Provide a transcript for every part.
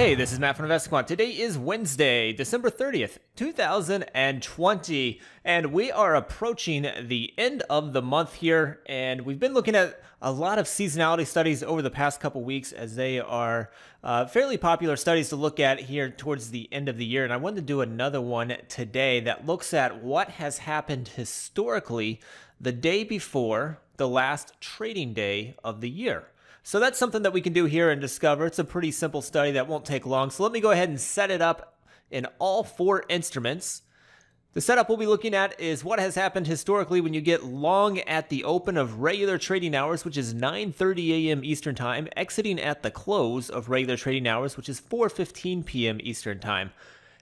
Hey, this is Matt from InvestiQuant. Today is Wednesday, December 30th, 2020, and we are approaching the end of the month here, and we've been looking at a lot of seasonality studies over the past couple weeks as they are fairly popular studies to look at here towards the end of the year, and I wanted to do another one today that looks at what has happened historically the day before the last trading day of the year. So that's something that we can do here and discover. It's a pretty simple study that won't take long. So let me go ahead and set it up in all four instruments. The setup we'll be looking at is what has happened historically when you get long at the open of regular trading hours, which is 9:30 a.m. Eastern Time, exiting at the close of regular trading hours, which is 4:15 p.m. Eastern Time.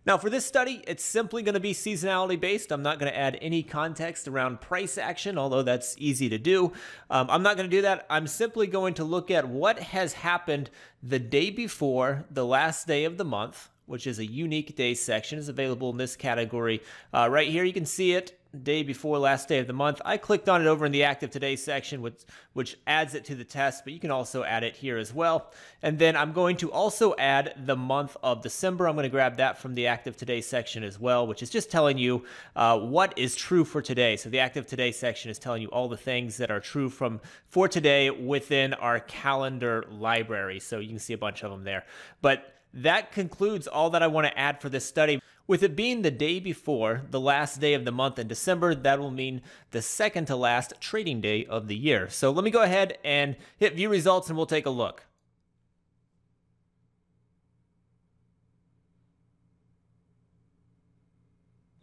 Now for this study, it's simply going to be seasonality based. I'm not going to add any context around price action, although that's easy to do. I'm not going to do that. I'm simply going to look at what has happened the day before the last day of the month, which is a unique day section, is available in this category. Right here, you can see it, day before last day of the month. I clicked on it over in the active today section, which adds it to the test, but you can also add it here as well. And then I'm going to also add the month of December. I'm going to grab that from the active today section as well, which is just telling you what is true for today. So the active today section is telling you all the things that are true for today within our calendar library. So you can see a bunch of them there. But that concludes all that I want to add for this study. With it being the day before the last day of the month in December, that will mean the second to last trading day of the year. So let me go ahead and hit view results and we'll take a look.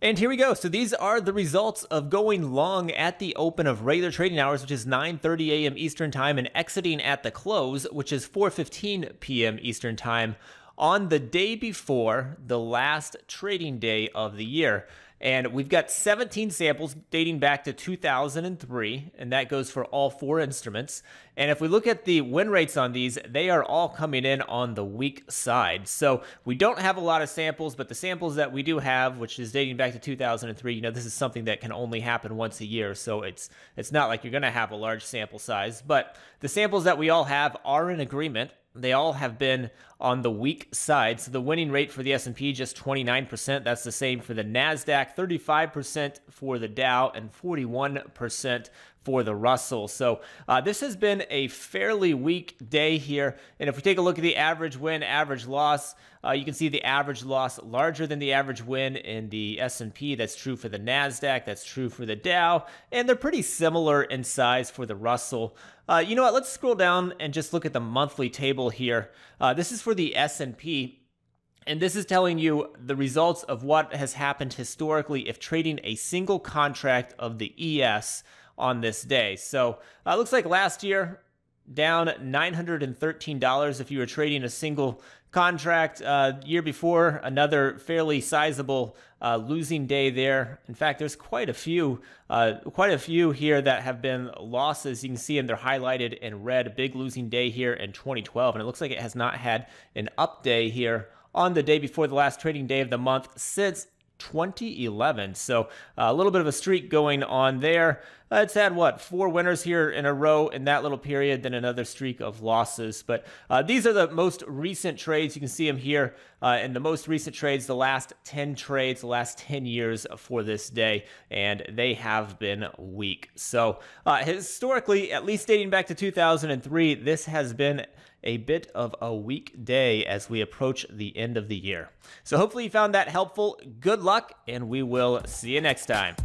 And here we go. So these are the results of going long at the open of regular trading hours, which is 9:30 a.m. Eastern Time, and exiting at the close, which is 4:15 p.m. Eastern Time, on the day before the last trading day of the year. And we've got 17 samples dating back to 2003, and that goes for all four instruments. And if we look at the win rates on these, they are all coming in on the weak side. So we don't have a lot of samples, but the samples that we do have, which is dating back to 2003, you know, this is something that can only happen once a year. So it's not like you're going to have a large sample size, but the samples that we all have are in agreement. They all have been on the weak side. So the winning rate for the S&P, just 29%. That's the same for the NASDAQ, 35% for the Dow, and 41% for the Russell. So this has been a fairly weak day here. And if we take a look at the average win, average loss, you can see the average loss larger than the average win in the S&P. That's true for the NASDAQ. That's true for the Dow. And they're pretty similar in size for the Russell. You know what? Let's scroll down and just look at the monthly table here. This is for the S&P. And this is telling you the results of what has happened historically if trading a single contract of the ES on this day. So it looks like last year, down $913 if you were trading a single contract. Year before, another fairly sizable losing day there. In fact, there's quite a few here that have been losses. You can see them, they're highlighted in red. A big losing day here in 2012, and it looks like it has not had an up day here on the day before the last trading day of the month since 2011. So a little bit of a streak going on there. It's had, what, 4 winners here in a row in that little period, then another streak of losses. But these are the most recent trades. You can see them here in the most recent trades, the last 10 trades, the last 10 years for this day, and they have been weak. So historically, at least dating back to 2003, this has been a bit of a weak day as we approach the end of the year. So hopefully you found that helpful. Good luck, and we will see you next time.